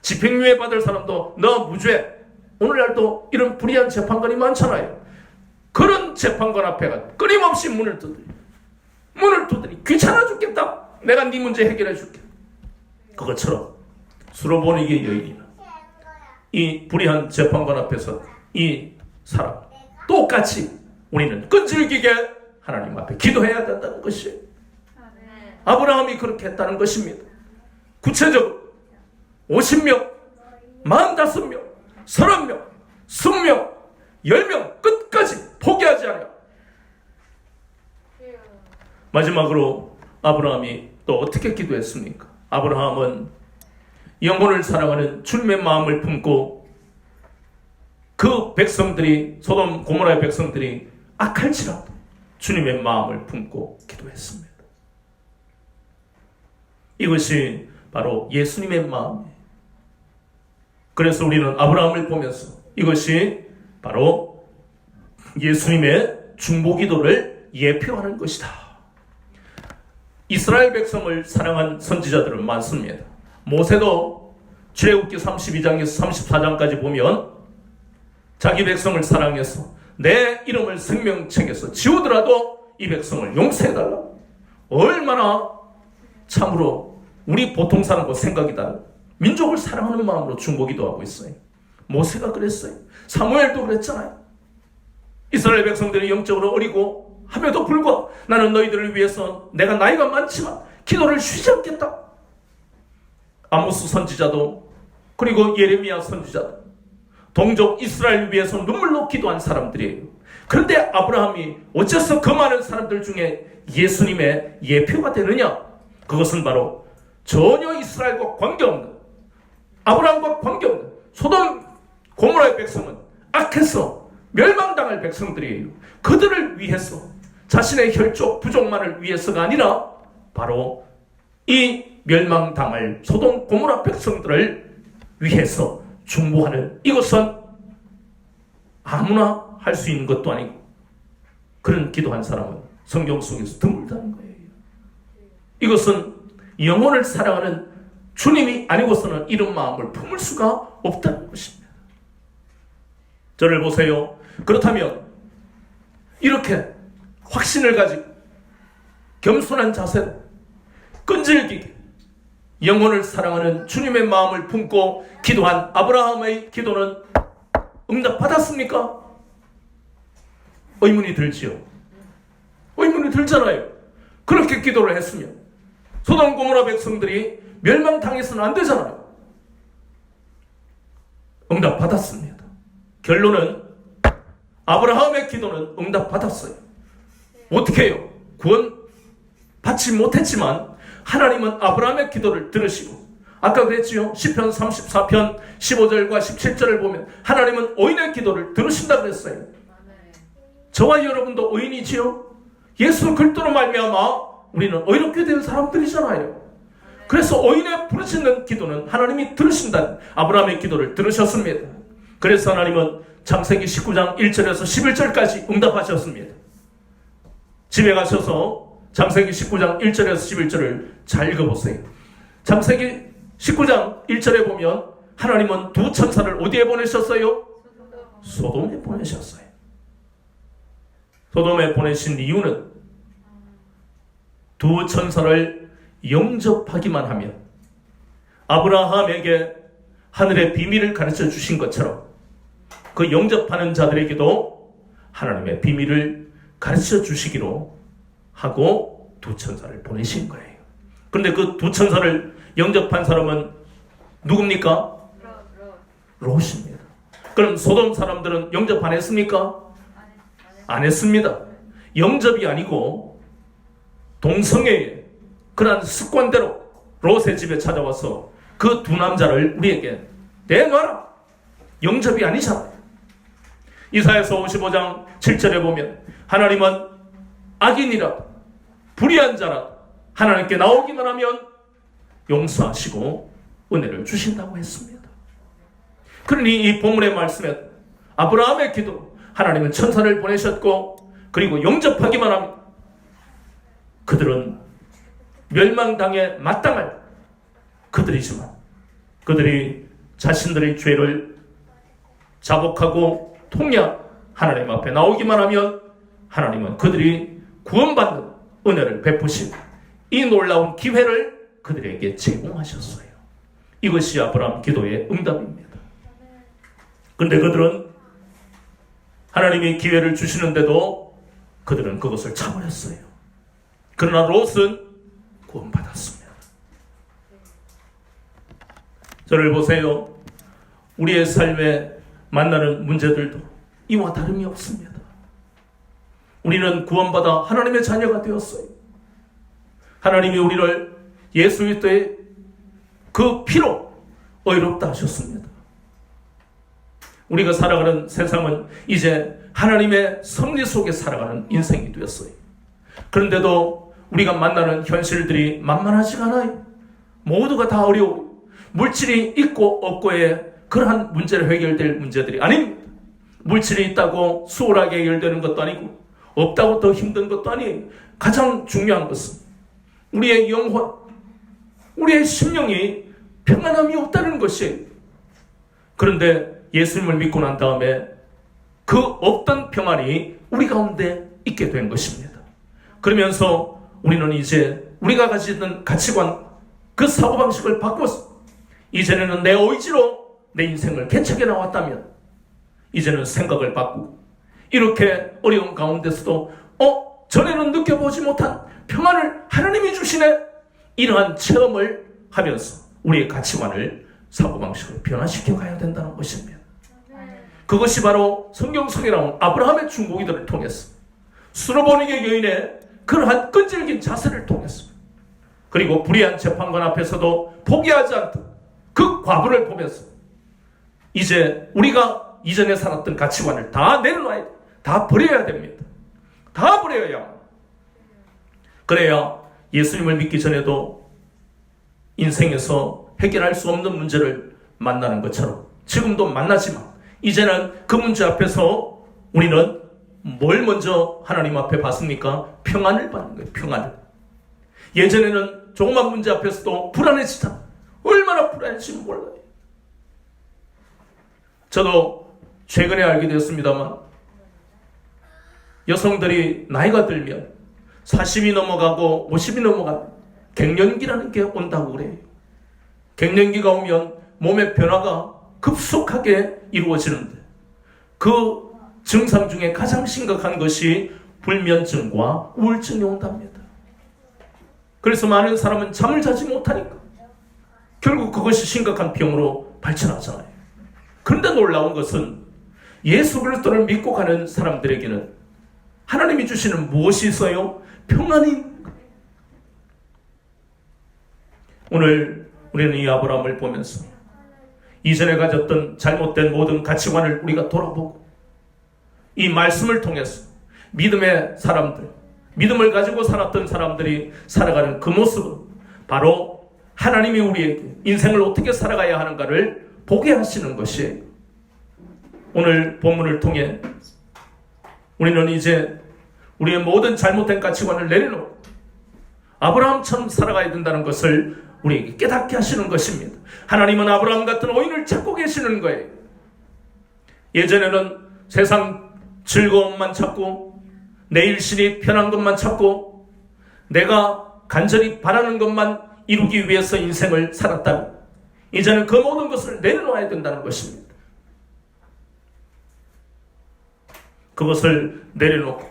집행유예 받을 사람도 너 무죄. 오늘날도 이런 불의한 재판관이 많잖아요. 그런 재판관 앞에 가 끊임없이 문을 두드리 귀찮아 죽겠다. 내가 네 문제 해결해 줄게. 그것처럼 수로보니게 여인이나 이 불의한 재판관 앞에서 이 사람 똑같이 우리는 끈질기게 하나님 앞에 기도해야 된다는 것이에요. 아브라함이 그렇게 했다는 것입니다. 구체적으로 50명, 45명, 30명, 20명, 10명 끝까지 포기하지 않아요. 마지막으로 아브라함이 또 어떻게 기도했습니까? 아브라함은 영혼을 사랑하는 주님의 마음을 품고 그 백성들이, 소돔 고모라의 백성들이 악할지라도 주님의 마음을 품고 기도했습니다. 이것이 바로 예수님의 마음이에요. 그래서 우리는 아브라함을 보면서 이것이 바로 예수님의 중보기도를 예표하는 것이다. 이스라엘 백성을 사랑한 선지자들은 많습니다. 모세도 출애굽기 32장에서 34장까지 보면 자기 백성을 사랑해서 내 이름을 생명책에서 지우더라도 이 백성을 용서해달라. 얼마나 참으로 우리 보통 사람과 생각이 다른 민족을 사랑하는 마음으로 중보기도하고 있어요. 모세가 그랬어요. 사무엘도 그랬잖아요. 이스라엘 백성들이 영적으로 어리고 함에도 불구하고 나는 너희들을 위해서 내가 나이가 많지만 기도를 쉬지 않겠다. 아모스 선지자도 그리고 예레미야 선지자도 동족 이스라엘을 위해서 눈물로 기도한 사람들이에요. 그런데 아브라함이 어째서 그 많은 사람들 중에 예수님의 예표가 되느냐? 그것은 바로 전혀 이스라엘과 관계없는, 아브라함과 관계없는 소돔 고모라의 백성은 악해서 멸망당할 백성들이에요. 그들을 위해서, 자신의 혈족 부족만을 위해서가 아니라 바로 이 멸망당할 소돔 고모라 백성들을 위해서 중보하는, 이것은 아무나 할 수 있는 것도 아니고 그런 기도한 사람은 성경 속에서 드물다는 거예요. 이것은 영혼을 사랑하는 주님이 아니고서는 이런 마음을 품을 수가 없다는 것입니다. 저를 보세요. 그렇다면 이렇게 확신을 가지고 겸손한 자세로 끈질기게 영혼을 사랑하는 주님의 마음을 품고 기도한 아브라함의 기도는 응답받았습니까? 의문이 들지요. 의문이 들잖아요. 그렇게 기도를 했으면 소돔 고모라 백성들이 멸망당해서는 안 되잖아요. 응답받았습니다. 결론은 아브라함의 기도는 응답받았어요. 어떻게 해요? 구원 받지 못했지만 하나님은 아브라함의 기도를 들으시고, 아까 그랬지요. 시편 34편 15절과 17절을 보면 하나님은 의인의 기도를 들으신다 그랬어요. 저와 여러분도 의인이지요. 예수 그리스도로 말미암아 우리는 의롭게 된 사람들이잖아요. 그래서 의인의 부르짖는 기도는 하나님이 들으신다는 아브라함의 기도를 들으셨습니다. 그래서 하나님은 창세기 19장 1절에서 11절까지 응답하셨습니다. 집에 가셔서 창세기 19장 1절에서 11절을 잘 읽어보세요. 창세기 19장 1절에 보면 하나님은 두 천사를 어디에 보내셨어요? 소돔에 보내셨어요. 소돔에 보내신 이유는 두 천사를 영접하기만 하면 아브라함에게 하늘의 비밀을 가르쳐 주신 것처럼 그 영접하는 자들에게도 하나님의 비밀을 가르쳐 주시기로 하고 두 천사를 보내신 거예요. 그런데 그 두 천사를 영접한 사람은 누굽니까? 롯입니다. 그럼 소돔 사람들은 영접 안 했습니까? 안 했습니다. 영접이 아니고 동성애의 그러한 습관대로 롯의 집에 찾아와서 그 두 남자를 우리에게 내놔라. 영접이 아니잖아요. 이사야서 55장 7절에 보면 하나님은 악인이라 불의한 자라 하나님께 나오기만 하면 용서하시고 은혜를 주신다고 했습니다. 그러니 이 본문의 말씀에 아브라함의 기도, 하나님은 천사를 보내셨고 그리고 영접하기만 하면 그들은 멸망당에 마땅할 그들이지만 그들이 자신들의 죄를 자복하고 통야 하나님 앞에 나오기만 하면 하나님은 그들이 구원받는 은혜를 베푸신 이 놀라운 기회를 그들에게 제공하셨어요. 이것이 아브라함 기도의 응답입니다. 그런데 그들은 하나님이 기회를 주시는데도 그들은 그것을 차버렸어요. 그러나 롯은 구원받았습니다. 저를 보세요. 우리의 삶에 만나는 문제들도 이와 다름이 없습니다. 우리는 구원받아 하나님의 자녀가 되었어요. 하나님이 우리를 예수 그리스도의 그 피로 의롭다 하셨습니다. 우리가 살아가는 세상은 이제 하나님의 섭리 속에 살아가는 인생이 되었어요. 그런데도 우리가 만나는 현실들이 만만하지가 않아요. 모두가 다 어려워요. 물질이 있고 없고의 그러한 문제를 해결될 문제들이 아닙니다. 물질이 있다고 수월하게 해결되는 것도 아니고 없다고 더 힘든 것도 아니에요. 가장 중요한 것은 우리의 영혼, 우리의 심령이 평안함이 없다는 것이에요. 그런데 예수님을 믿고 난 다음에 그 없던 평안이 우리 가운데 있게 된 것입니다. 그러면서 우리는 이제 우리가 가지던 가치관, 그 사고방식을 바꿔서 이전에는 내 의지로 내 인생을 개척해 나왔다면 이제는 생각을 바꾸고 이렇게 어려운 가운데서도 전에는 느껴보지 못한 평안을 하나님이 주시네, 이러한 체험을 하면서 우리의 가치관을, 사고방식을 변화시켜 가야 된다는 것입니다. 그것이 바로 성경 속에 나온 아브라함의 중보기도를 통해서 수르보니게 여인의 그러한 끈질긴 자세를 통해서 그리고 불의한 재판관 앞에서도 포기하지 않던 그 과부를 보면서 이제 우리가 이전에 살았던 가치관을 다 내려놔야 돼. 다 버려야 됩니다. 다 버려야. 그래야 예수님을 믿기 전에도 인생에서 해결할 수 없는 문제를 만나는 것처럼 지금도 만나지만 이제는 그 문제 앞에서 우리는 뭘 먼저 하나님 앞에 봤습니까? 평안을 받는 거예요. 평안을. 예전에는 조그만 문제 앞에서도 불안해지다. 얼마나 불안해지지 몰라요. 저도 최근에 알게 되었습니다만 여성들이 나이가 들면 40이 넘어가고 50이 넘어가면 갱년기라는 게 온다고 그래요. 갱년기가 오면 몸의 변화가 급속하게 이루어지는데 그 증상 중에 가장 심각한 것이 불면증과 우울증이 온답니다. 그래서 많은 사람은 잠을 자지 못하니까 결국 그것이 심각한 병으로 발전하잖아요. 그런데 놀라운 것은 예수 그리스도를 믿고 가는 사람들에게는 하나님이 주시는 무엇이 있어요? 평안이. 오늘 우리는 이 아브라함을 보면서 이전에 가졌던 잘못된 모든 가치관을 우리가 돌아보고 이 말씀을 통해서 믿음의 사람들, 믿음을 가지고 살았던 사람들이 살아가는 그 모습은 바로 하나님이 우리에게 인생을 어떻게 살아가야 하는가를 보게 하시는 것이에요. 오늘 본문을 통해 우리는 이제 우리의 모든 잘못된 가치관을 내려놓고 아브라함처럼 살아가야 된다는 것을 우리에게 깨닫게 하시는 것입니다. 하나님은 아브라함 같은 오인을 찾고 계시는 거예요. 예전에는 세상 즐거움만 찾고 내 일신이 편한 것만 찾고 내가 간절히 바라는 것만 이루기 위해서 인생을 살았다면 이제는 그 모든 것을 내려놓아야 된다는 것입니다. 그것을 내려놓고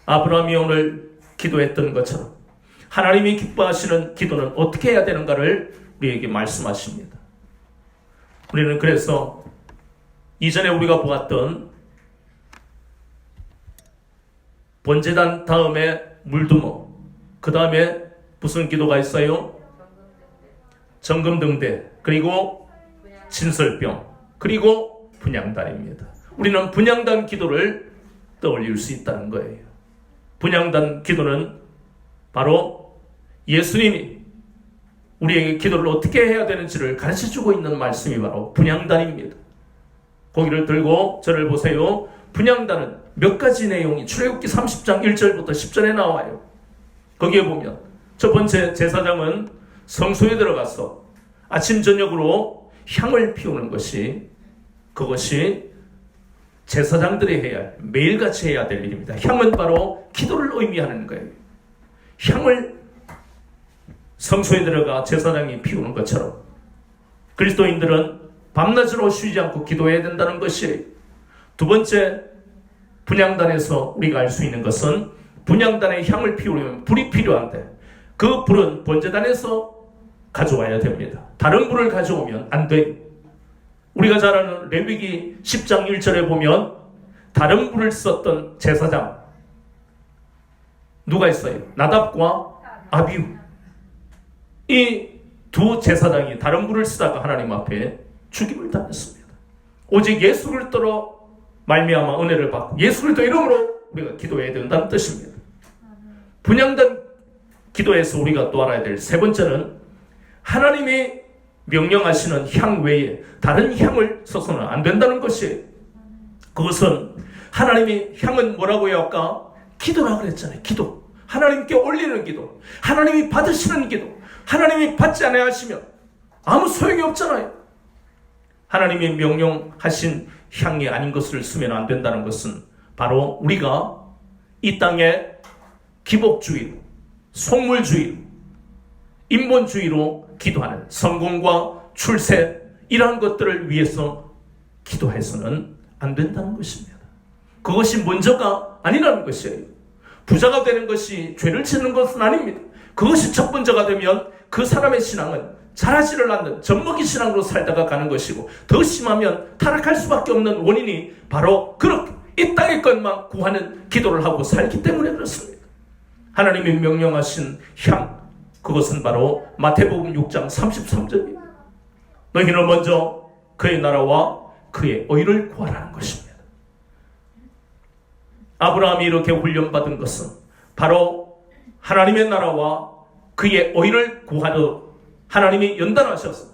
아브라함이 오늘 기도했던 것처럼 하나님이 기뻐하시는 기도는 어떻게 해야 되는가를 우리에게 말씀하십니다. 우리는 그래서 이전에 우리가 보았던 번제단 다음에 물두멍, 그 다음에 무슨 기도가 있어요? 정금등대, 그리고 진설병, 그리고 분향단입니다. 우리는 분향단 기도를 떠올릴 수 있다는 거예요. 분향단 기도는 바로 예수님이 우리에게 기도를 어떻게 해야 되는지를 가르쳐주고 있는 말씀이 바로 분향단입니다. 고기를 들고 저를 보세요. 분향단은 몇 가지 내용이 출애굽기 30장 1절부터 10절에 나와요. 거기에 보면 첫 번째 제사장은 성소에 들어가서 아침 저녁으로 향을 피우는 것이 그것이 제사장들이 해야 할, 매일같이 해야 될 일입니다. 향은 바로 기도를 의미하는 거예요. 향을 성소에 들어가 제사장이 피우는 것처럼 그리스도인들은 밤낮으로 쉬지 않고 기도해야 된다는 것이에요. 두 번째, 분향단에서 우리가 알 수 있는 것은 분향단에 향을 피우려면 불이 필요한데 그 불은 번제단에서 가져와야 됩니다. 다른 불을 가져오면 안 돼요. 우리가 잘 아는 레위기 10장 1절에 보면 다른 불을 썼던 제사장 누가 있어요? 나답과 아비후. 이 두 제사장이 다른 불을 쓰다가 하나님 앞에 죽임을 당했습니다. 오직 예수 그리스도로 말미암아 은혜를 받고 예수 그리스도 이름으로 우리가 기도해야 된다는 뜻입니다. 분향단 기도에서 우리가 또 알아야 될 세 번째는 하나님이 명령하시는 향 외에 다른 향을 써서는 안 된다는 것이에요. 그것은 하나님이 향은 뭐라고 해야 할까? 기도라 그랬잖아요. 기도. 하나님께 올리는 기도. 하나님이 받으시는 기도. 하나님이 받지 않아야 하시면 아무 소용이 없잖아요. 하나님이 명령하신 향이 아닌 것을 쓰면 안 된다는 것은 바로 우리가 이 땅에 기복주의, 속물주의, 인본주의로 기도하는 성공과 출세 이러한 것들을 위해서 기도해서는 안 된다는 것입니다. 그것이 먼저가 아니라는 것이에요. 부자가 되는 것이 죄를 짓는 것은 아닙니다. 그것이 첫 번째가 되면 그 사람의 신앙은 자라지를 않는 젖먹이 신앙으로 살다가 가는 것이고 더 심하면 타락할 수밖에 없는 원인이 바로 그렇게 이 땅의 것만 구하는 기도를 하고 살기 때문에 그렇습니다. 하나님이 명령하신 향, 그것은 바로 마태복음 6장 33절입니다. 너희는 먼저 그의 나라와 그의 의를 구하라는 것입니다. 아브라함이 이렇게 훈련받은 것은 바로 하나님의 나라와 그의 의를 구하듯 하나님이 연단하셔서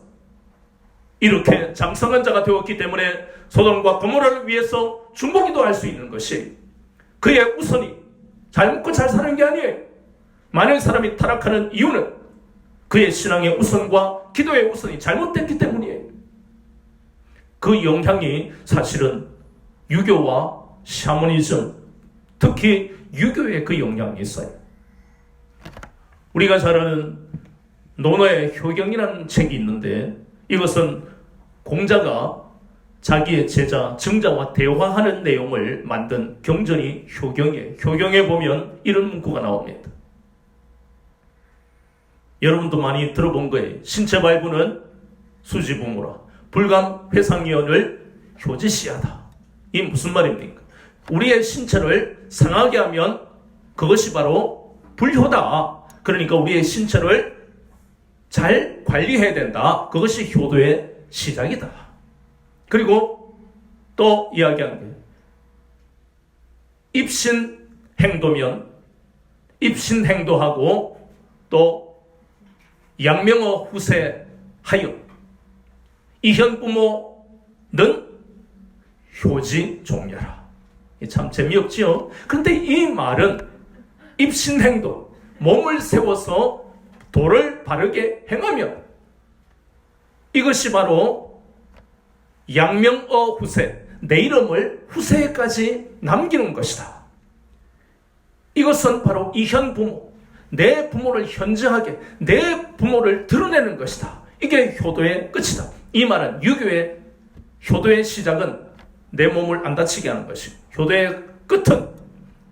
이렇게 장성한 자가 되었기 때문에 소돔과 고모라를 위해서 중보기도 할 수 있는 것이 그의 우선이 잘 먹고 잘 사는 게 아니에요. 많은 사람이 타락하는 이유는 그의 신앙의 우선과 기도의 우선이 잘못됐기 때문이에요. 그 영향이 사실은 유교와 샤머니즘, 특히 유교에 그 영향이 있어요. 우리가 잘 아는 논어의 효경이라는 책이 있는데 이것은 공자가 자기의 제자 증자와 대화하는 내용을 만든 경전이 효경이에요. 효경에 보면 이런 문구가 나옵니다. 여러분도 많이 들어본 거예요. 신체 발부는 수지부모라 불감 회상위원을 효지시하다. 이 무슨 말입니까? 우리의 신체를 상하게 하면 그것이 바로 불효다. 그러니까 우리의 신체를 잘 관리해야 된다. 그것이 효도의 시작이다. 그리고 또 이야기한 게 입신 행도면 입신행도 하고 또 양명어 후세하여 이현 부모는 효지 종려라. 참 재미없지요. 그런데 이 말은 입신행도, 몸을 세워서 도를 바르게 행하면 이것이 바로 양명어 후세, 내 이름을 후세까지 남기는 것이다. 이것은 바로 이현 부모, 내 부모를 현저하게, 내 부모를 드러내는 것이다. 이게 효도의 끝이다. 이 말은 유교의 효도의 시작은 내 몸을 안 다치게 하는 것이고, 효도의 끝은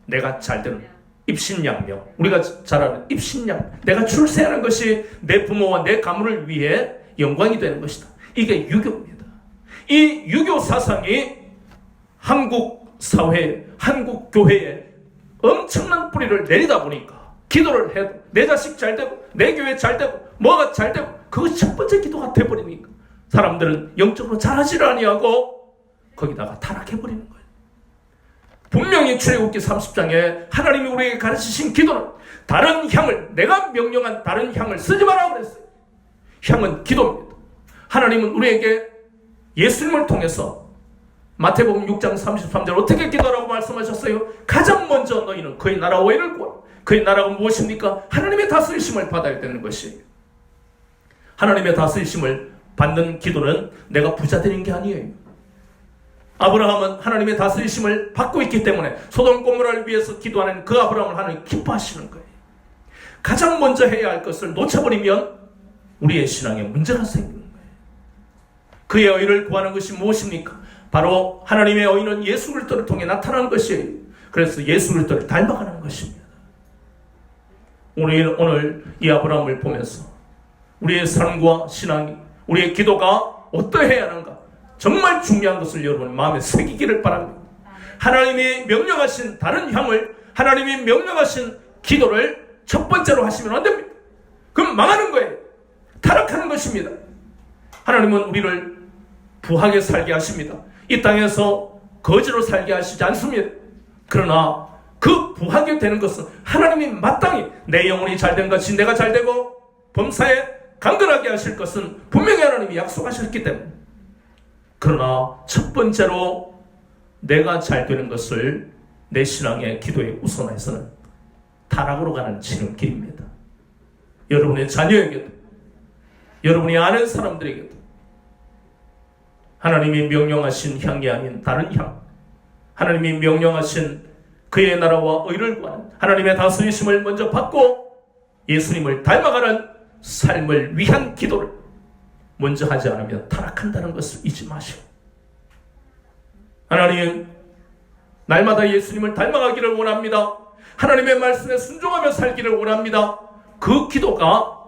내가 잘되는 입신양명, 우리가 잘 아는 입신양, 내가 출세하는 것이 내 부모와 내 가문을 위해 영광이 되는 것이다. 이게 유교입니다. 이 유교 사상이 한국 사회, 한국 교회에 엄청난 뿌리를 내리다 보니까 기도를 해도 내 자식 잘 되고 내 교회 잘 되고 뭐가 잘 되고 그것이 첫 번째 기도가 돼버리니까 사람들은 영적으로 잘하지를 아니하고 거기다가 타락해버리는 거예요. 분명히 출애굽기 30장에 하나님이 우리에게 가르치신 기도는 다른 향을, 내가 명령한 다른 향을 쓰지 말라고 그랬어요. 향은 기도입니다. 하나님은 우리에게 예수님을 통해서 마태복음 6장 33절 어떻게 기도하라고 말씀하셨어요? 가장 먼저 너희는 그의 나라와 의를 구하라. 그의 나라가 무엇입니까? 하나님의 다스리심을 받아야 되는 것이에요. 하나님의 다스리심을 받는 기도는 내가 부자 되는 게 아니에요. 아브라함은 하나님의 다스리심을 받고 있기 때문에 소돔 고모라를 위해서 기도하는 그 아브라함을 하나님 기뻐하시는 거예요. 가장 먼저 해야 할 것을 놓쳐버리면 우리의 신앙에 문제가 생기는 거예요. 그의 의를 구하는 것이 무엇입니까? 바로 하나님의 의는 예수 그리스도를 통해 나타나는 것이에요. 그래서 예수 그리스도를 닮아가는 것입니다. 우리는 오늘 이 아브라함을 보면서 우리의 삶과 신앙이, 우리의 기도가 어떠해야 하는가, 정말 중요한 것을 여러분 마음에 새기기를 바랍니다. 하나님이 명령하신 다른 향을, 하나님이 명령하신 기도를 첫 번째로 하시면 안 됩니다. 그럼 망하는 거예요. 타락하는 것입니다. 하나님은 우리를 부하게 살게 하십니다. 이 땅에서 거지로 살게 하시지 않습니다. 그러나 그 부하게 되는 것은 하나님이 마땅히 내 영혼이 잘된 것이 내가 잘되고 범사에 강건하게 하실 것은 분명히 하나님이 약속하셨기 때문에, 그러나 첫 번째로 내가 잘되는 것을 내 신앙의 기도에 우선해서는 타락으로 가는 지름길입니다. 여러분의 자녀에게도, 여러분이 아는 사람들에게도 하나님이 명령하신 향이 아닌 다른 향, 하나님이 명령하신 그의 나라와 의를 구하는 하나님의 다스리심을 먼저 받고 예수님을 닮아가는 삶을 위한 기도를 먼저 하지 않으면 타락한다는 것을 잊지 마시고, 하나님 날마다 예수님을 닮아가기를 원합니다. 하나님의 말씀에 순종하며 살기를 원합니다. 그 기도가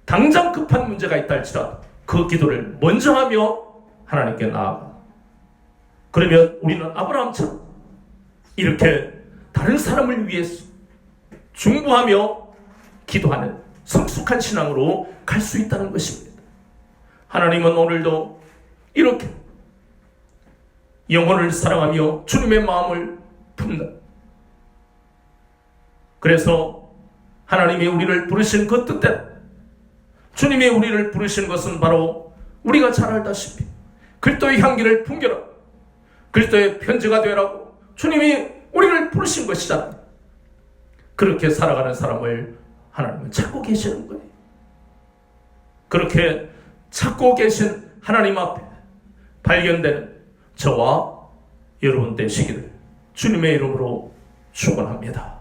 당장 급한 문제가 있다 할지라도 그 기도를 먼저 하며 하나님께 나아가. 그러면 우리는 아브라함처럼 이렇게 다른 사람을 위해서 중보하며 기도하는 성숙한 신앙으로 갈 수 있다는 것입니다. 하나님은 오늘도 이렇게 영혼을 사랑하며 주님의 마음을 품는, 그래서 하나님이 우리를 부르신 그 뜻대로, 주님이 우리를 부르신 것은 바로 우리가 잘 알다시피 그리스도의 향기를 풍겨라, 그리스도의 편지가 되라고 주님이 우리를 부르신 것이잖아요. 그렇게 살아가는 사람을 하나님은 찾고 계시는 거예요. 그렇게 찾고 계신 하나님 앞에 발견되는 저와 여러분 되시기를 주님의 이름으로 축원합니다.